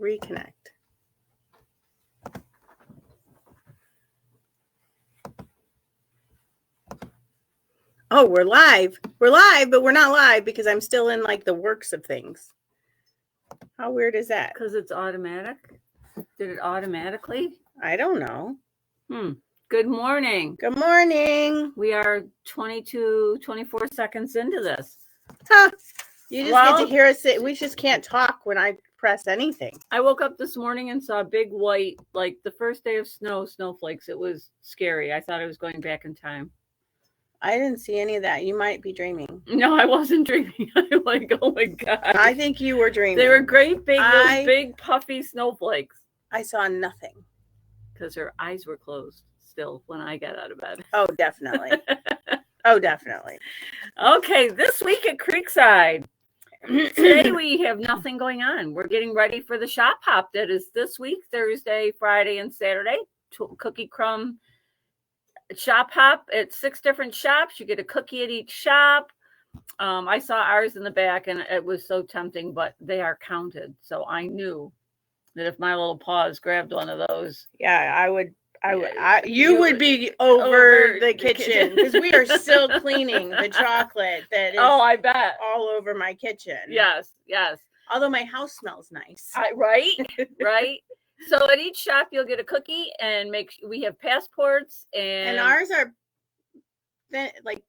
Reconnect. Oh, we're live. We're live, but we're not live because I'm still in like the works of things. How weird is that? Because it's automatic. Did it automatically? I don't know. Good morning. Good morning. We are 24 seconds into this. Huh. You just get to hear us say, we just can't talk when I press anything. I woke up this morning and saw big white, like the first day of snowflakes. It was scary. I thought I was going back in time. I didn't see any of that. You might be dreaming. No, I wasn't dreaming. I'm like, oh my God. I think you were dreaming. They were great big puffy snowflakes. I saw nothing. Because her eyes were closed still when I got out of bed. Oh, definitely. Oh, definitely. Okay, this week at Creekside. Today we have nothing going on. We're getting ready for the shop hop that is this week, Thursday, Friday, and Saturday. Cookie crumb shop hop at 6 different shops. You get a cookie at each shop. I saw ours in the back and it was so tempting, but they are counted. So I knew that if my little paws grabbed one of those. Yeah, you would be over the kitchen because we are still cleaning the chocolate that is I bet all over my kitchen. Yes. Although my house smells nice. Right. So at each shop you'll get a cookie and we have passports and ours are like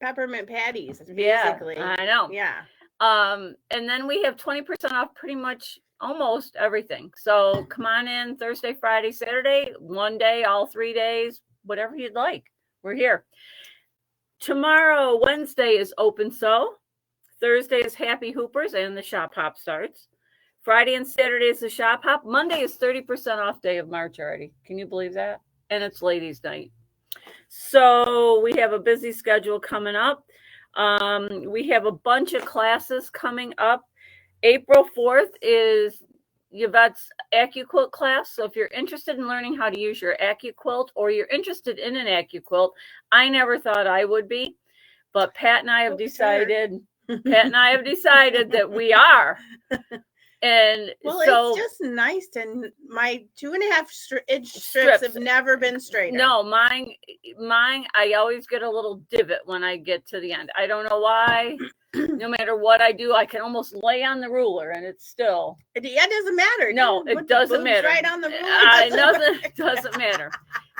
peppermint patties, basically. Yeah, I know. Yeah. And then we have 20% off pretty much almost everything. So come on in Thursday, Friday, Saturday, one day, all 3 days, whatever you'd like. We're here. Tomorrow, Wednesday is open sew. Thursday is Happy Hoopers and the shop hop starts. Friday and Saturday is the shop hop. Monday is 30% off day of March already. Can you believe that? And it's ladies' night. So we have a busy schedule coming up. We have a bunch of classes coming up. April 4th is Yvette's AccuQuilt class. So if you're interested in learning how to use your AccuQuilt or you're interested in an AccuQuilt, I never thought I would be, but Pat and I have decided that we are. And well, so it's just nice, and my 2.5-inch strips have never been straighter. No, mine, I always get a little divot when I get to the end. I don't know why. No matter what I do, I can almost lay on the ruler, and it's still. It doesn't matter. No, it doesn't matter. Right on the ruler. It doesn't matter.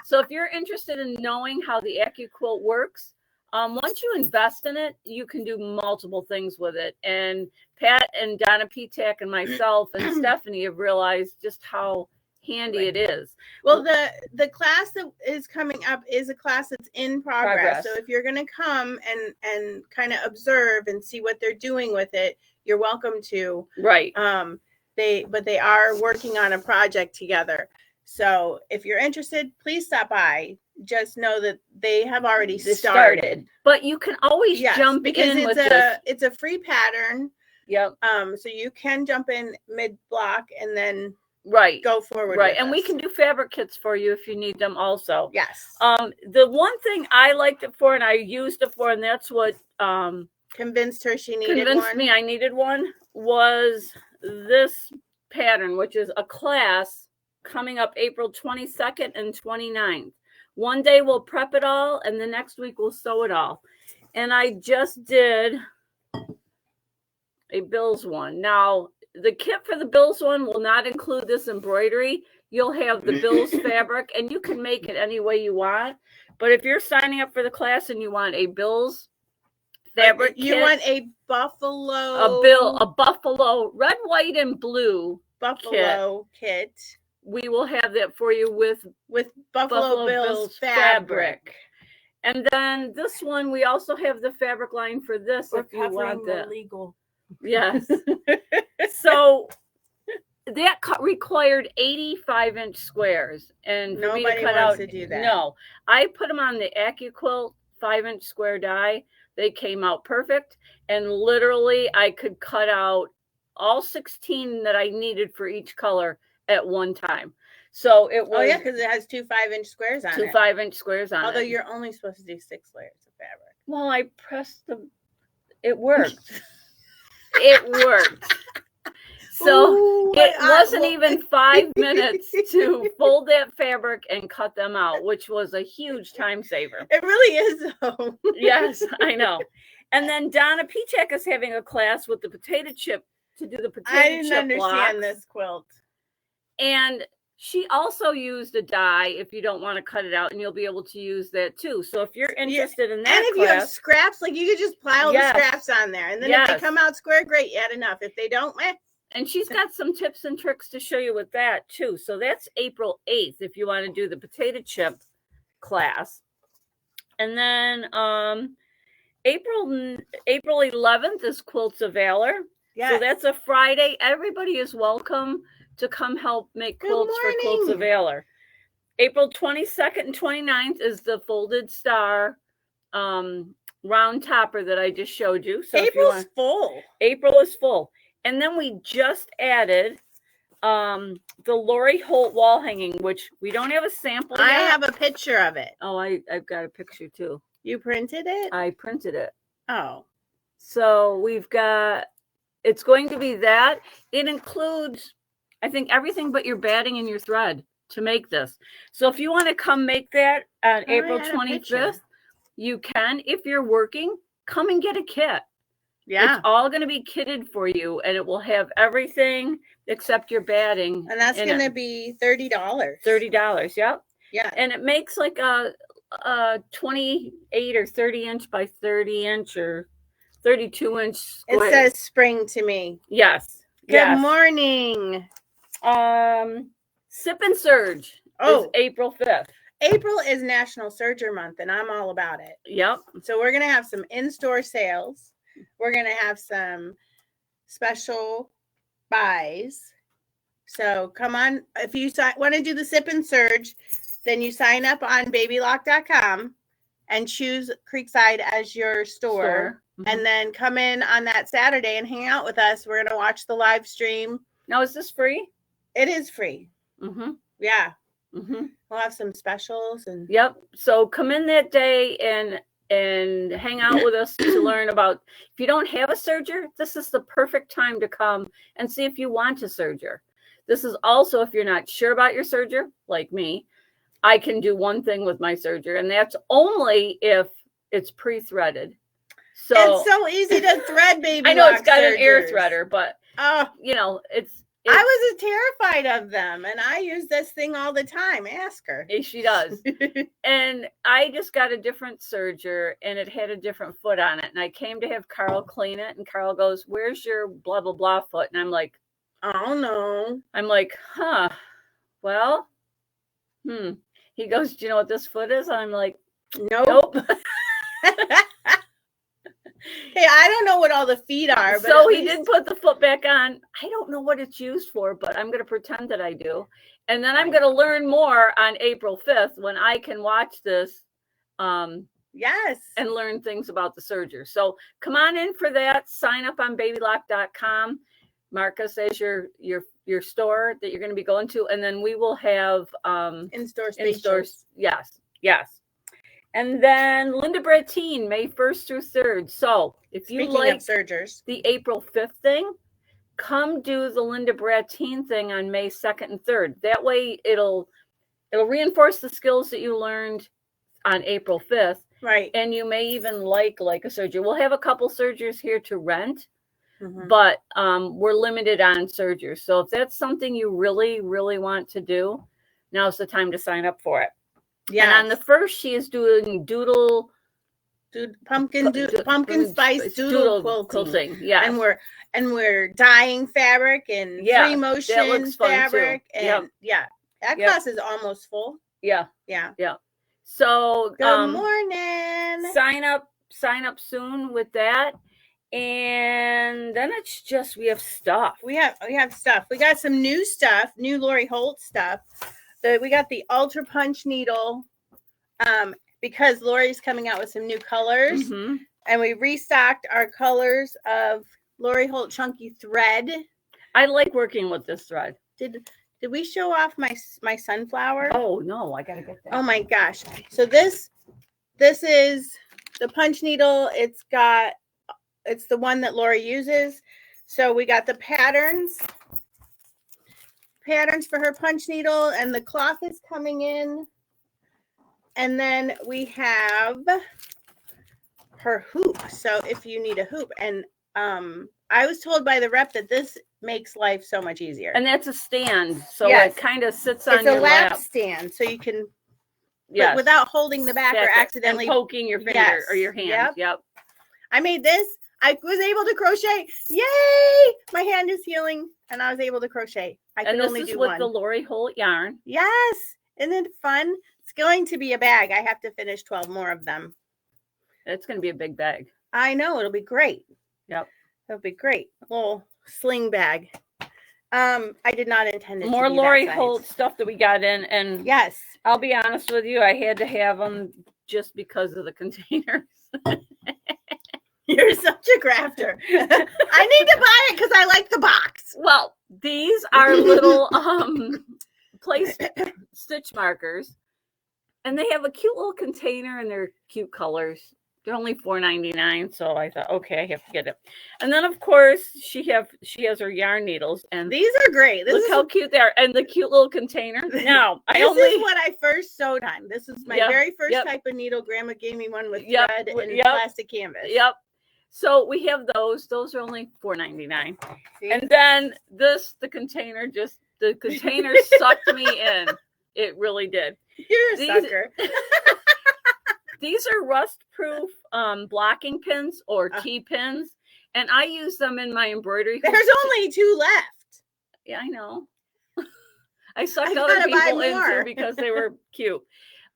So if you're interested in knowing how the AccuQuilt works, once you invest in it, you can do multiple things with it. And Pat and Donna Petak and myself and Stephanie have realized just how handy it is. Well, the class that is coming up is a class that's in progress. So if you're going to come and kind of observe and see what they're doing with it, you're welcome to. Right. They are working on a project together. So if you're interested, please stop by. Just know that they have already started. But you can always jump in with this. It's a free pattern. Yep. So you can jump in mid-block and then go forward. Right. And we can do fabric kits for you if you need them also. Yes. The one thing I liked it for and I used it for, and that's what convinced her she needed one. Convinced me I needed one, was this pattern, which is a class coming up April 22nd and 29th. One day we'll prep it all, and the next week we'll sew it all. And I just did a Bills one. Now, the kit for the Bills one will not include this embroidery. You'll have the Bills fabric, and you can make it any way you want. But if you're signing up for the class and you want a Bills fabric kit, you want a buffalo, a buffalo, red, white, and blue buffalo kit. We will have that for you with Buffalo Bills fabric. And then this one, we also have the fabric line for this. We're if you want that. Legal. Yes. So that required 85-inch squares. And for me to cut out, to do that. No. I put them on the AccuQuilt 5-inch square die. They came out perfect. And literally, I could cut out all 16 that I needed for each color at one time. So it was. Oh, yeah, because it has 2 5-inch squares on it. 2 5-inch squares on it. Although you're only supposed to do 6 layers of fabric. Well, I pressed it worked. It worked. So Ooh, it wasn't even 5 minutes to fold that fabric and cut them out, which was a huge time saver. It really is, though. Yes, I know. And then Donna Pichak is having a class with the potato chip to do the potato chip I didn't understand this quilt. And she also used a die if you don't want to cut it out, and you'll be able to use that too. So if you're interested in that, and if you have scraps, like you could just pile the scraps on there, and then if they come out square, great, you had enough. If they don't, And she's got some tips and tricks to show you with that too. So that's April 8th if you want to do the potato chip class. And then April 11th is Quilts of Valor. Yes. So that's a Friday. Everybody is welcome to come help make quilts for Quilts of Valor. April 22nd and 29th is the Folded Star round topper that I just showed you. So April's full. April is full. And then we just added the Lori Holt wall hanging, which we don't have a sample yet. I have a picture of it. Oh, I've got a picture too. You printed it? I printed it. Oh. So we've got, it's going to be that. It includes, I think, everything but your batting and your thread to make this. So if you want to come make that on April 25th, you can. If you're working, come and get a kit. Yeah. It's all going to be kitted for you, and it will have everything except your batting. And that's going to be $30. $30, yep. Yeah. And it makes like a 28 or 30 inch by 30 inch or 32 inch square. It says spring to me. Yes. Good morning. Sip and Serge is April 5th. April is National Serger Month, and I'm all about it. Yep. So we're going to have some in-store sales. We're going to have some special buys. So come on. If you want to do the Sip and Serge, then you sign up on babylock.com and choose Creekside as your store. Mm-hmm. And then come in on that Saturday and hang out with us. We're going to watch the live stream. Now, is this free? It is free. Mm-hmm. Yeah. Mm-hmm. We'll have some specials. Yep. So come in that day and hang out with us to learn about, if you don't have a serger, this is the perfect time to come and see if you want a serger. This is also, if you're not sure about your serger, like me, I can do one thing with my serger, and that's only if it's pre-threaded. So it's so easy to thread, Baby. I know it's got sergers. An air threader, but you know, I was terrified of them, and I use this thing all the time. Ask her. She does. And I just got a different serger, and it had a different foot on it. And I came to have Carl clean it, and Carl goes, "Where's your blah, blah, blah foot?" And I'm like, "Oh, no." I'm like, well, He goes, "Do you know what this foot is?" And I'm like, Nope. Hey, I don't know what all the feet are. But so he did put the foot back on. I don't know what it's used for, but I'm going to pretend that I do. And then I'm going to learn more on April 5th when I can watch this. Yes. And learn things about the serger. So come on in for that. Sign up on babylock.com. Mark us as your store that you're going to be going to. And then we will have in-store. Yes. And then Linda Brattine, May 1st through 3rd. So if you like sergers, the April 5th thing, come do the Linda Brattine thing on May 2nd and 3rd. That way it'll reinforce the skills that you learned on April 5th. Right. And you may even like a serger. We'll have a couple sergers here to rent, but we're limited on sergers. So if that's something you really, really want to do, now's the time to sign up for it. Yeah. And on the 1st, she is doing pumpkin spice doodle quilting. Yeah. And we're dyeing fabric and free motion fabric. And that class is almost full. Yeah. So good morning. Sign up soon with that. And then it's just we have stuff. We have stuff. We got some new stuff, new Lori Holt stuff. We got the Ultra Punch needle because Lori's coming out with some new colors. And we restocked our colors of Lori Holt chunky thread. I like working with this thread. Did we show off my sunflower? Oh no, I gotta get that. Oh my gosh. So this is the punch needle. It's the one that Lori uses. So we got the patterns patterns for her punch needle, and the cloth is coming in. And then we have her hoop. So if you need a hoop, and I was told by the rep that this makes life so much easier. And that's a stand, so Yes. it kind of sits on It's a your lap lap. stand, so you can, Yes. without holding the back or accidentally and poking your finger Yes. or your hand. Yep. Yep. I made this. I was able to crochet. Yay! My hand is healing, and I was able to crochet. I could only do one. And this is with the Lori Holt yarn. Yes. Isn't it fun? It's going to be a bag. I have to finish 12 more of them. It's going to be a big bag. I know. It'll be great. Yep. It'll be great. A little sling bag. I did not intend it More to be Lori that size. Holt stuff that we got in. And yes. I'll be honest with you, I had to have them just because of the containers. You're such a grafter. I need to buy it because I like the box. Well, these are little place stitch markers, and they have a cute little container, and they're cute colors. They're only $4.99, so I thought, okay, I have to get it. And then, of course, she has her yarn needles, and these are great. Look how cute they are, and the cute little container. Now, this is what I first sewed on. This is my very first type of needle. Grandma gave me one with thread and plastic canvas. Yep. So we have those. Those are only $4.99. And then the container sucked me in. It really did. You're a sucker. These are rust-proof blocking pins or T-pins, and I use them in my embroidery. There's only 2 left. Yeah, I know. I sucked other people in too because they were cute.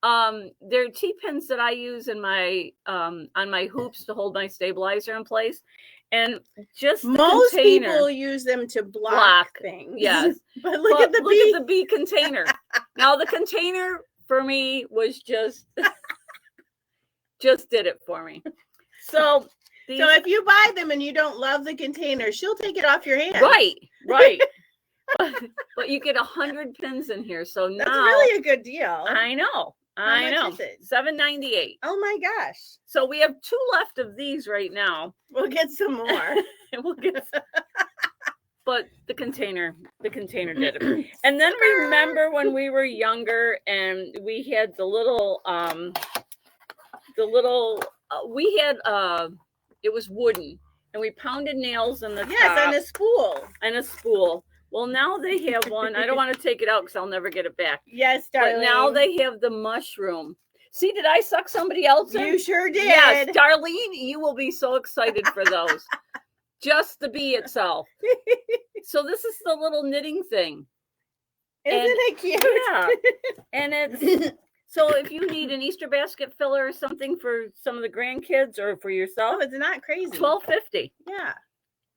They're T-pins that I use in my on my hoops to hold my stabilizer in place, and just most people use them to block things. Yes, but look at the bee container. Now the container for me was just did it for me. So if you buy them and you don't love the container, she'll take it off your hand. Right. But you get 100 pins in here, so that's really a good deal. I know. How much is it? $7.98. Oh my gosh! So we have 2 left of these right now. We'll get some more. But the container did it. And then remember when we were younger and we had the little we had it was wooden, and we pounded nails in the top. on a spool. Well, now they have one. I don't want to take it out because I'll never get it back. Yes, darling. But now they have the mushroom. See, did I suck somebody else in? You sure did. Yes, Darlene, you will be so excited for those. Just the bee itself. So this is the little knitting thing. Isn't it cute? Yeah. And it's so if you need an Easter basket filler or something for some of the grandkids or for yourself, it's not crazy. $12.50. Yeah.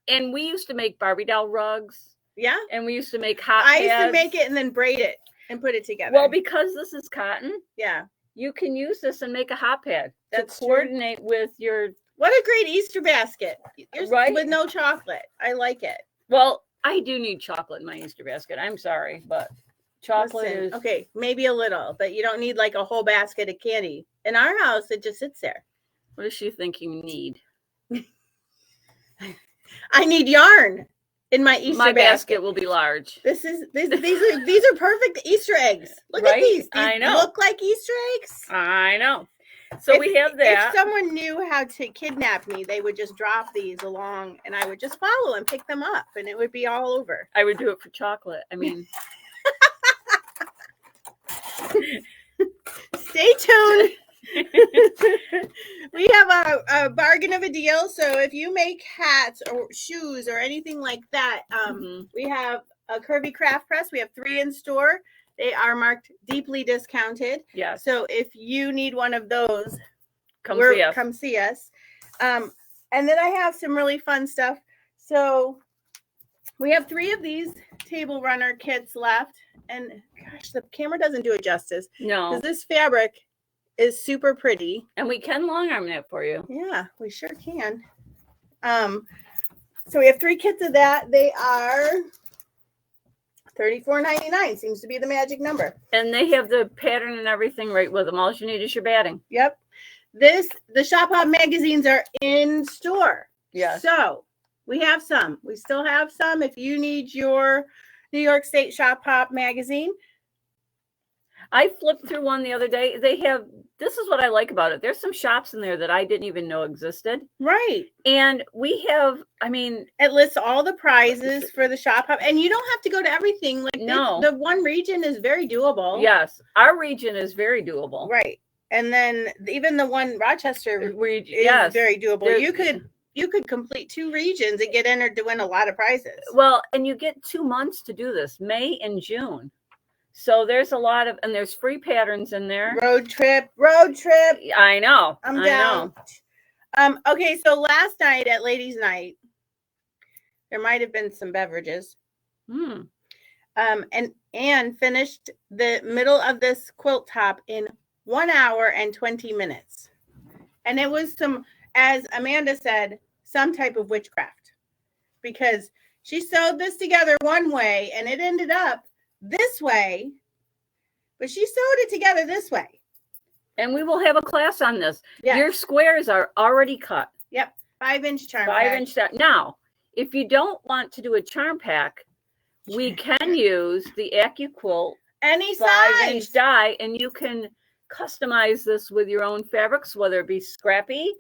And we used to make Barbie doll rugs. Yeah. And we used to make hot pads. I used to make it and then braid it and put it together. Well, because this is cotton. Yeah. You can use this and make a hot pad to coordinate with your. What a great Easter basket. Right? With no chocolate. I like it. Well, I do need chocolate in my Easter basket. I'm sorry, but chocolate is. Okay, maybe a little, but you don't need like a whole basket of candy. In our house, it just sits there. What does she think you need? I need yarn in my Easter basket. My basket will be large. These are perfect Easter eggs. Look at these. I know. Look like Easter eggs. I know. So we have that. If someone knew how to kidnap me, they would just drop these along, and I would just follow and pick them up, and it would be all over. I would do it for chocolate. I mean, stay tuned. We have a bargain of a deal. So if you make hats or shoes or anything like that, we have a Curvy Craft Press. We have 3 in store. They are marked deeply discounted. Yeah. So if you need one of those, come see us. And then I have some really fun stuff. So we have 3 of these table runner kits left. And gosh, the camera doesn't do it justice. No. Because this fabric is super pretty. And we can long arm it for you. Yeah, we sure can. So we have 3 kits of that. They are $34.99. Seems to be the magic number. And they have the pattern and everything right with them. All you need is your batting. Yep. The Shop Hop magazines are in store. Yeah. So we have some. We still have some. If you need your New York State Shop Hop magazine. I flipped through one the other day. This is what I like about it. There's some shops in there that I didn't even know existed. Right. And we have, I mean, it lists all the prizes for the Shop Hop, and you don't have to go to everything. Like no, the one region is very doable. Yes, our region is very doable. Right. And then even the one Rochester region is very doable. You could complete 2 regions and get entered to win a lot of prizes. Well, and you get 2 months to do this, May and June. So there's a lot of, and there's free patterns in there. Road trip. I know. I'm down. Okay, so last night at Ladies' Night, there might have been some beverages. And finished the middle of this quilt top in 1 hour and 20 minutes. And it was as Amanda said, some type of witchcraft. Because she sewed this together one way and it ended up this way, but she sewed it together this way. And we will have a class on this. Yes. Your squares are already cut. Yep. 5-inch charm 5-inch pack. Now, if you don't want to do a charm pack, we can use the AccuQuilt any 5-inch die, and you can customize this with your own fabrics, whether it be scrappy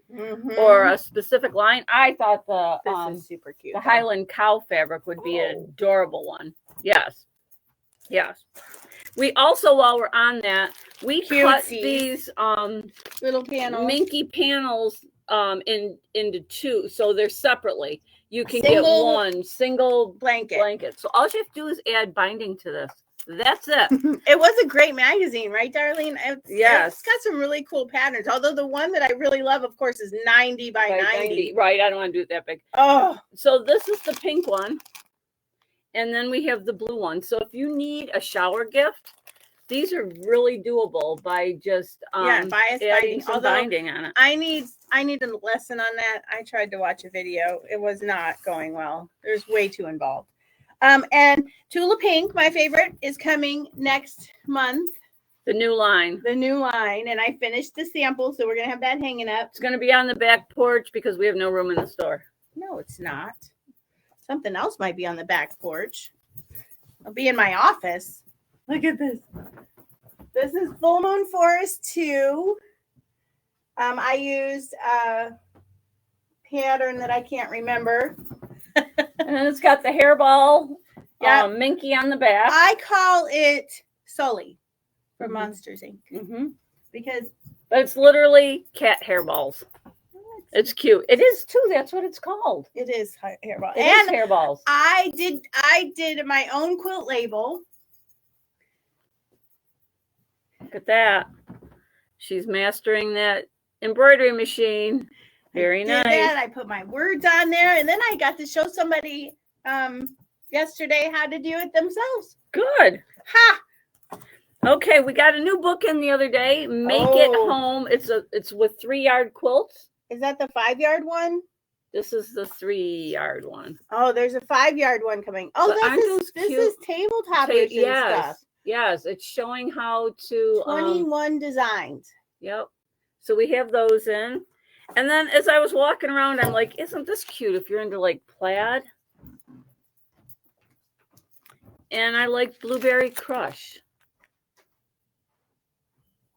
or a specific line. I thought this is super cute. The Highland cow fabric would be an adorable one. Yes. We also, while we're on that, we cut these little panels, minky panels into 2, so they're separately. You can get one single blanket. So all you have to do is add binding to this. That's it. It was a great magazine, right, Darlene? Yes. It's got some really cool patterns. Although the one that I really love, of course, is 90 by 90. Right. I don't want to do it that big. Oh. So this is the pink one. And then we have the blue one. So if you need a shower gift, these are really doable by just bias adding some binding on it. I need a lesson on that. I tried to watch a video. It was not going well. There's way too involved. And Tula Pink, my favorite, is coming next month. The new line. And I finished the sample, so we're going to have that hanging up. It's going to be on the back porch because we have no room in the store. No, it's not. Something else might be on the back porch. I'll be in my office. Look at this. This is Full Moon Forest 2. I used a pattern that I can't remember. And it's got the hairball minky on the back. I call it Sully from Monsters Inc. But it's literally cat hairballs. It's cute. It is too. That's what it's called. It is hairball. It is hairballs. I did my own quilt label. Look at that. She's mastering that embroidery machine. Very nice. I put my words on there, and then I got to show somebody yesterday how to do it themselves. Good. Ha! Okay, we got a new book in the other day. Make It Home. It's with 3-yard quilts. Is that the 5-yard one? This is the 3-yard one. Oh, there's a 5-yard one coming. Oh, this is tabletop stuff. Yes, it's showing how to 21 designs. Yep. So we have those in. And then as I was walking around, I'm like, isn't this cute if you're into like plaid? And I like Blueberry Crush.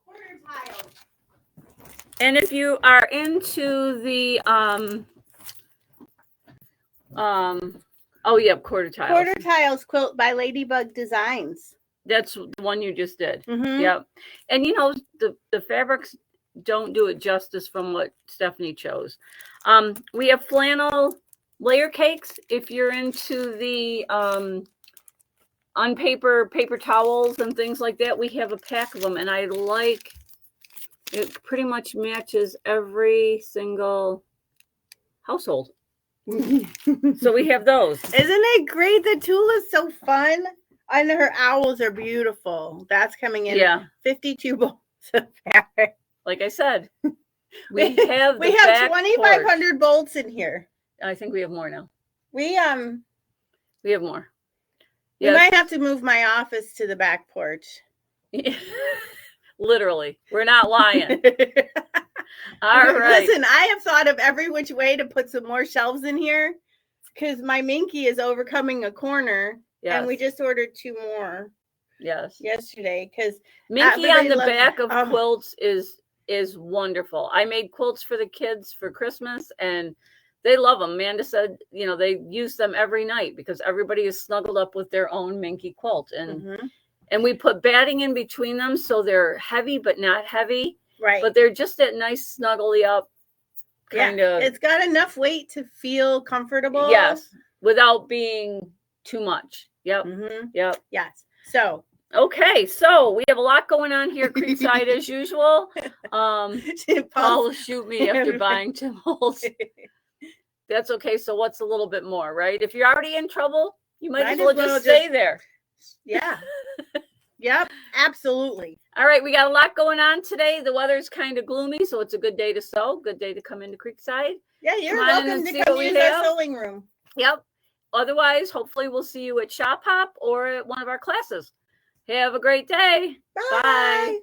Quarter tile. And if you are into the quarter tiles. Quarter tiles quilt by Ladybug Designs. That's the one you just did. Mm-hmm. Yep. And you know, the fabrics don't do it justice from what Stephanie chose. We have flannel layer cakes. If you're into the on paper towels and things like that, we have a pack of them, and I like it. Pretty much matches every single household. So we have those. Isn't it great? The Tula's so fun. And her owls are beautiful. That's coming in. Yeah. 52 bolts of fabric. Like I said, we have 2,500 bolts in here. I think we have more now. We have more. We might have to move my office to the back porch. Literally, we're not lying. All right. Listen, I have thought of every which way to put some more shelves in here because my Minky is overcoming a corner. Yes. And we just ordered 2 more Yes. yesterday because Minky on the loves back it. of quilts is wonderful. I made quilts for the kids for Christmas and they love them. Amanda said, you know, they use them every night because everybody is snuggled up with their own Minky quilt. And we put batting in between them so they're heavy but not heavy. Right. But they're just that nice snuggly up kind of. It's got enough weight to feel comfortable. Yes. Without being too much. Yep. Yep. Yes. So okay, so we have a lot going on here, Creekside as usual. Paul will shoot me after buying Tim Holtz. That's okay. So what's a little bit more, right? If you're already in trouble, you might as well just stay there. Yeah. Yep, absolutely. All right, we got a lot going on today. The weather's kind of gloomy, so it's a good day to sew. Good day to come into Creekside. Yeah, you're welcome to come use our sewing room. Yep. Otherwise, hopefully we'll see you at Shop Hop or at one of our classes. Have a great day. Bye. Bye.